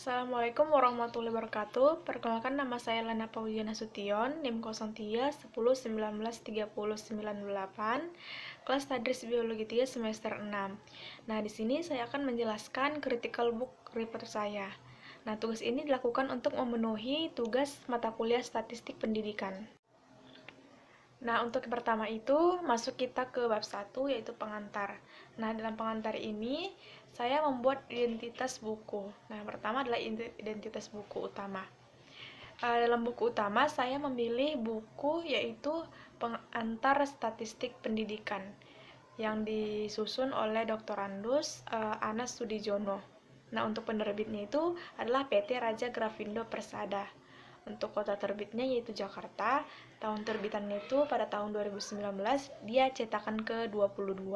Assalamualaikum warahmatullahi wabarakatuh. Perkenalkan, nama saya Lana Pauliana Nasution, NIM 03 10 19 30 98, kelas Tadris Biologi 3 semester 6. Nah, di sini saya akan menjelaskan critical book report saya. Nah, tugas ini dilakukan untuk memenuhi tugas mata kuliah Statistik Pendidikan. Nah, untuk yang pertama itu, masuk kita ke bab 1, yaitu pengantar. Nah, dalam pengantar ini, saya membuat identitas buku. Nah, yang pertama adalah identitas buku utama. Dalam buku utama, saya memilih buku yaitu Pengantar Statistik Pendidikan, yang disusun oleh Dr. Andus Anas Sudijono. Nah, untuk penerbitnya itu adalah PT Raja Grafindo Persada. Untuk kota terbitnya yaitu Jakarta. Tahun terbitannya itu pada tahun 2019, dia cetakan ke-22,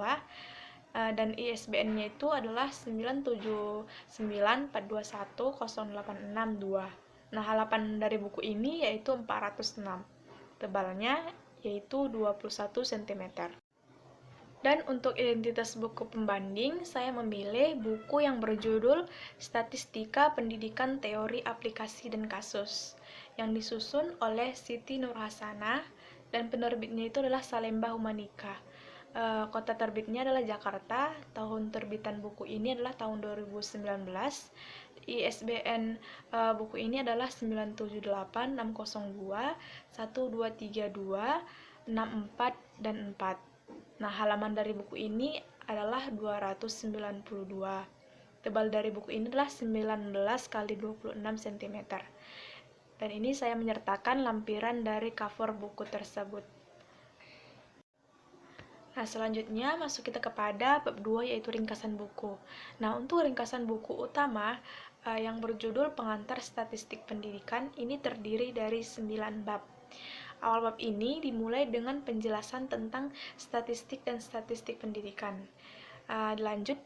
dan ISBN-nya itu adalah 97942108662. Nah, halapan dari buku ini yaitu 406. Tebalnya yaitu 21 cm. Dan untuk identitas buku pembanding, saya memilih buku yang berjudul Statistika Pendidikan Teori Aplikasi dan Kasus, yang disusun oleh Siti Nurhasanah, dan penerbitnya itu adalah Salemba Humanika. Kota terbitnya adalah Jakarta. Tahun terbitan buku ini adalah tahun 2019. ISBN buku ini adalah 97860212326 dan 4. Nah, halaman dari buku ini adalah 292. Tebal dari buku ini adalah 19 x 26 cm. Dan ini saya menyertakan lampiran dari cover buku tersebut. Nah, selanjutnya masuk kita kepada bab 2, yaitu ringkasan buku. Nah, untuk ringkasan buku utama yang berjudul Pengantar Statistik Pendidikan, ini terdiri dari 9 bab. Awal bab ini dimulai dengan penjelasan tentang statistik dan statistik pendidikan. Lanjut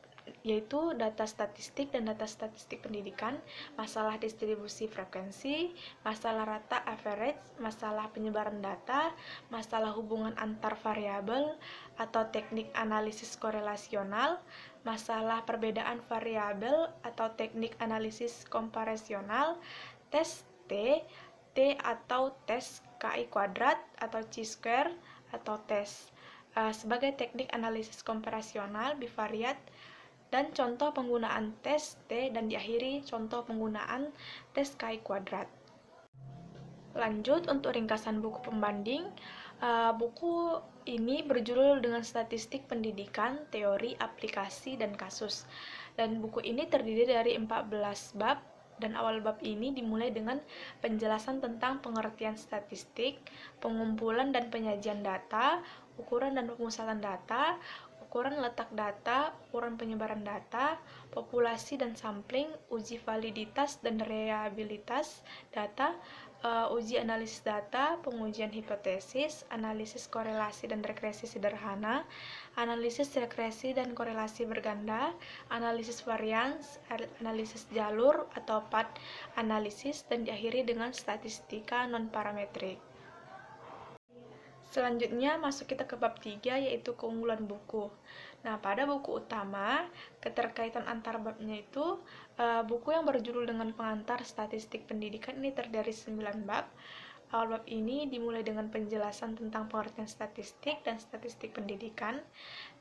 yaitu data statistik dan data statistik pendidikan, masalah distribusi frekuensi, masalah rata average, masalah penyebaran data, masalah hubungan antar variabel atau teknik analisis korelasional, masalah perbedaan variabel atau teknik analisis komparasional, tes T atau tes KI kuadrat atau chi-square atau tes sebagai teknik analisis komparasional bivariat, dan contoh penggunaan tes T, dan diakhiri contoh penggunaan tes KI kuadrat. Lanjut untuk ringkasan buku pembanding, buku ini berjudul dengan Statistik Pendidikan, Teori, Aplikasi, dan Kasus. Dan buku ini terdiri dari 14 bab, dan awal bab ini dimulai dengan penjelasan tentang pengertian statistik, pengumpulan dan penyajian data, ukuran dan pemusatan data, ukuran letak data, ukuran penyebaran data, populasi dan sampling, uji validitas dan reliabilitas data, uji analisis data, pengujian hipotesis, analisis korelasi dan regresi sederhana, analisis regresi dan korelasi berganda, analisis varians, analisis jalur atau path analisis, dan diakhiri dengan statistika non-parametrik. Selanjutnya masuk kita ke bab 3, yaitu keunggulan buku. Nah, pada buku utama, keterkaitan antar babnya itu, buku yang berjudul dengan Pengantar Statistik Pendidikan ini terdiri dari 9 bab. Awal bab ini dimulai dengan penjelasan tentang pengertian statistik dan statistik pendidikan,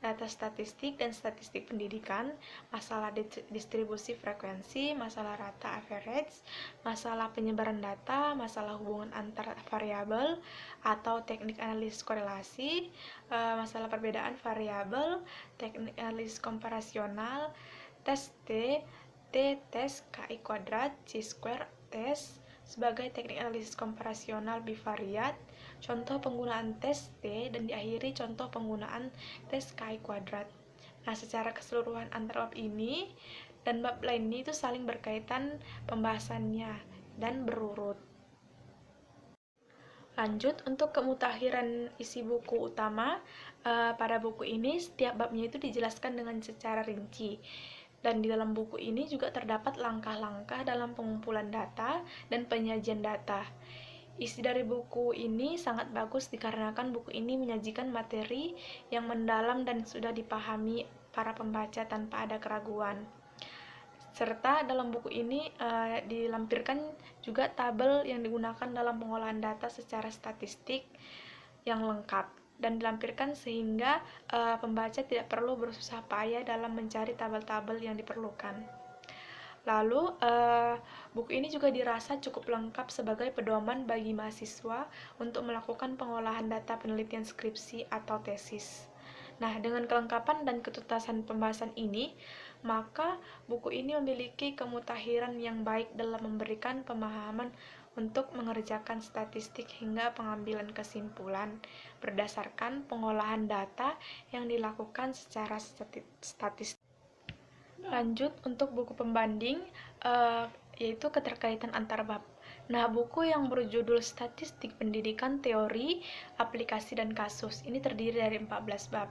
data statistik dan statistik pendidikan, masalah distribusi frekuensi, masalah rata average, masalah penyebaran data, masalah hubungan antar variabel atau teknik analisis korelasi, masalah perbedaan variabel, teknik analisis komparasional, tes T, tes KI kuadrat, chi-square tes sebagai teknik analisis komparasional bivariat, contoh penggunaan tes T, dan diakhiri contoh penggunaan tes KI kuadrat. Nah, secara keseluruhan antar bab ini dan bab lainnya itu saling berkaitan pembahasannya dan berurut. Lanjut untuk kemutakhiran isi buku utama, pada buku ini setiap babnya itu dijelaskan dengan secara rinci. Dan di dalam buku ini juga terdapat langkah-langkah dalam pengumpulan data dan penyajian data. Isi dari buku ini sangat bagus dikarenakan buku ini menyajikan materi yang mendalam dan sudah dipahami para pembaca tanpa ada keraguan. Serta dalam buku ini dilampirkan juga tabel yang digunakan dalam pengolahan data secara statistik yang lengkap dan dilampirkan sehingga pembaca tidak perlu bersusah payah dalam mencari tabel-tabel yang diperlukan. Lalu, buku ini juga dirasa cukup lengkap sebagai pedoman bagi mahasiswa untuk melakukan pengolahan data penelitian skripsi atau tesis. Nah, dengan kelengkapan dan ketuntasan pembahasan ini, maka buku ini memiliki kemutahiran yang baik dalam memberikan pemahaman untuk mengerjakan statistik hingga pengambilan kesimpulan berdasarkan pengolahan data yang dilakukan secara statistik. Lanjut untuk buku pembanding, yaitu keterkaitan antar bab. Nah, buku yang berjudul Statistik Pendidikan Teori, Aplikasi, dan Kasus ini terdiri dari 14 bab.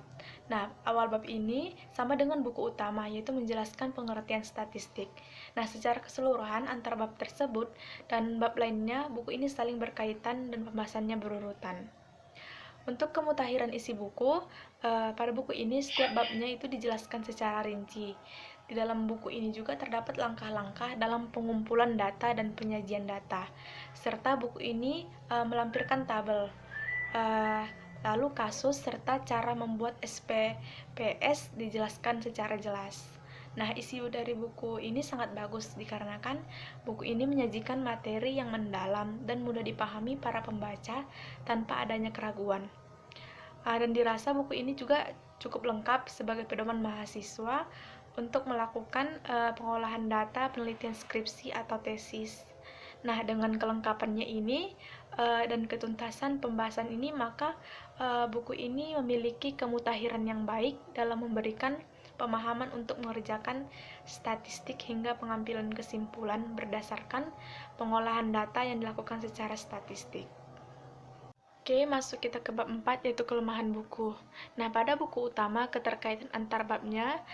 Nah, awal bab ini sama dengan buku utama, yaitu menjelaskan pengertian statistik. Nah, secara keseluruhan antar bab tersebut dan bab lainnya, buku ini saling berkaitan dan pembahasannya berurutan. Untuk kemutahiran isi buku, pada buku ini setiap babnya itu dijelaskan secara rinci. Di dalam buku ini juga terdapat langkah-langkah dalam pengumpulan data dan penyajian data, serta buku ini melampirkan tabel, lalu kasus serta cara membuat SPPS dijelaskan secara jelas. Nah, isi dari buku ini sangat bagus dikarenakan buku ini menyajikan materi yang mendalam dan mudah dipahami para pembaca tanpa adanya keraguan. Dan dirasa buku ini juga cukup lengkap sebagai pedoman mahasiswa untuk melakukan pengolahan data penelitian skripsi atau tesis. Nah, dengan kelengkapannya ini dan ketuntasan pembahasan ini, maka buku ini memiliki kemutahiran yang baik dalam memberikan pemahaman untuk mengerjakan statistik hingga pengambilan kesimpulan berdasarkan pengolahan data yang dilakukan secara statistik. Oke, masuk kita ke bab 4, yaitu kelemahan buku. Nah, pada buku utama, keterkaitan antar babnya,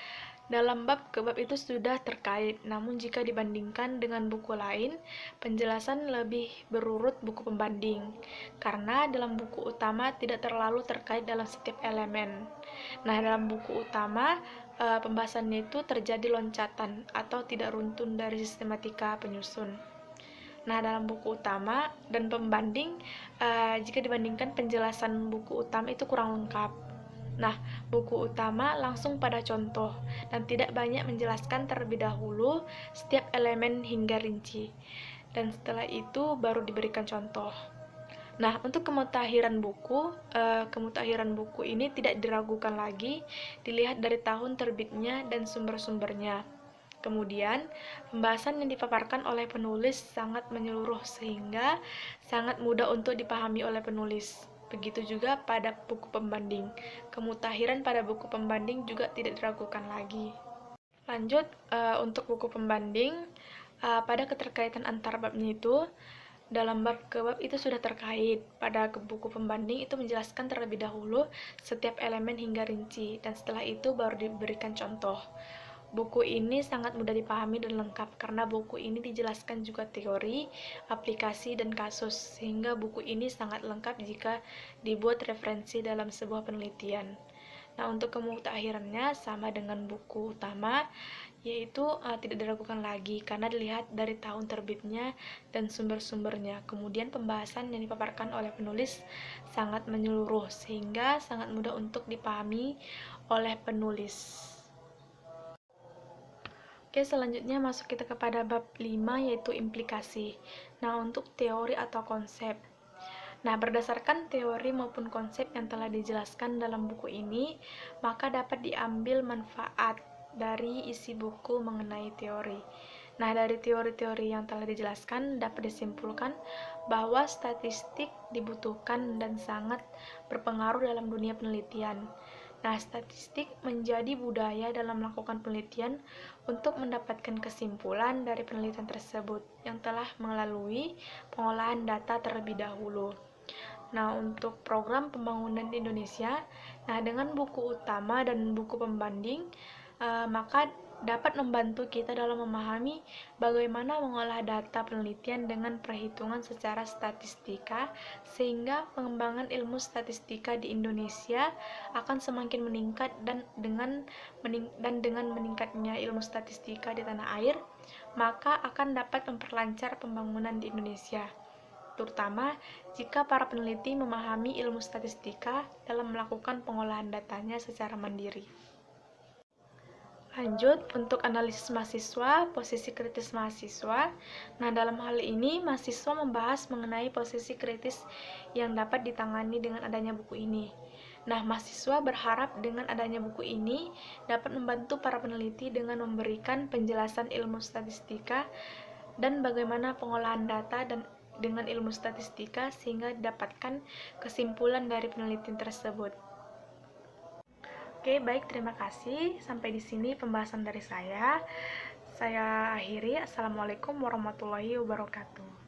dalam bab ke bab itu sudah terkait, namun jika dibandingkan dengan buku lain, penjelasan lebih berurut buku pembanding, karena dalam buku utama tidak terlalu terkait dalam setiap elemen. Nah, dalam buku utama, pembahasannya itu terjadi loncatan atau tidak runtun dari sistematika penyusun. Nah, dalam buku utama dan pembanding, jika dibandingkan penjelasan buku utama itu kurang lengkap. Nah, buku utama langsung pada contoh dan tidak banyak menjelaskan terlebih dahulu setiap elemen hingga rinci. Dan setelah itu baru diberikan contoh. Nah, untuk kemutahiran buku ini tidak diragukan lagi, dilihat dari tahun terbitnya dan sumber-sumbernya. Kemudian, pembahasan yang dipaparkan oleh penulis sangat menyeluruh sehingga sangat mudah untuk dipahami oleh penulis. Begitu juga pada buku pembanding. Kemutahiran pada buku pembanding juga tidak diragukan lagi. Lanjut, untuk buku pembanding, pada keterkaitan antar babnya itu, dalam bab ke bab itu sudah terkait. Pada buku pembanding itu menjelaskan terlebih dahulu setiap elemen hingga rinci, dan setelah itu baru diberikan contoh. Buku ini sangat mudah dipahami dan lengkap karena buku ini dijelaskan juga teori, aplikasi, dan kasus, sehingga buku ini sangat lengkap jika dibuat referensi dalam sebuah penelitian. Nah, untuk kemutakhirannya sama dengan buku utama, yaitu tidak diragukan lagi karena dilihat dari tahun terbitnya dan sumber-sumbernya. Kemudian pembahasan yang dipaparkan oleh penulis sangat menyeluruh sehingga sangat mudah untuk dipahami oleh penulis. Oke, selanjutnya masuk kita kepada bab 5, yaitu implikasi. Nah, untuk teori atau konsep. Nah, berdasarkan teori maupun konsep yang telah dijelaskan dalam buku ini, maka dapat diambil manfaat dari isi buku mengenai teori. Nah, dari teori-teori yang telah dijelaskan dapat disimpulkan bahwa statistik dibutuhkan dan sangat berpengaruh dalam dunia penelitian. Nah, statistik menjadi budaya dalam melakukan penelitian untuk mendapatkan kesimpulan dari penelitian tersebut yang telah melalui pengolahan data terlebih dahulu. Nah, untuk program pembangunan di Indonesia, nah dengan buku utama dan buku pembanding, maka dapat membantu kita dalam memahami bagaimana mengolah data penelitian dengan perhitungan secara statistika, sehingga pengembangan ilmu statistika di Indonesia akan semakin meningkat dan dengan meningkatnya ilmu statistika di tanah air, maka akan dapat memperlancar pembangunan di Indonesia, terutama jika para peneliti memahami ilmu statistika dalam melakukan pengolahan datanya secara mandiri. Lanjut, untuk analisis mahasiswa, posisi kritis mahasiswa. Nah, dalam hal ini, mahasiswa membahas mengenai posisi kritis yang dapat ditangani dengan adanya buku ini. Nah, mahasiswa berharap dengan adanya buku ini dapat membantu para peneliti dengan memberikan penjelasan ilmu statistika dan bagaimana pengolahan data dan dengan ilmu statistika sehingga didapatkan kesimpulan dari penelitian tersebut. Oke, baik, terima kasih. Sampai di sini pembahasan dari saya. Saya akhiri. Assalamualaikum warahmatullahi wabarakatuh.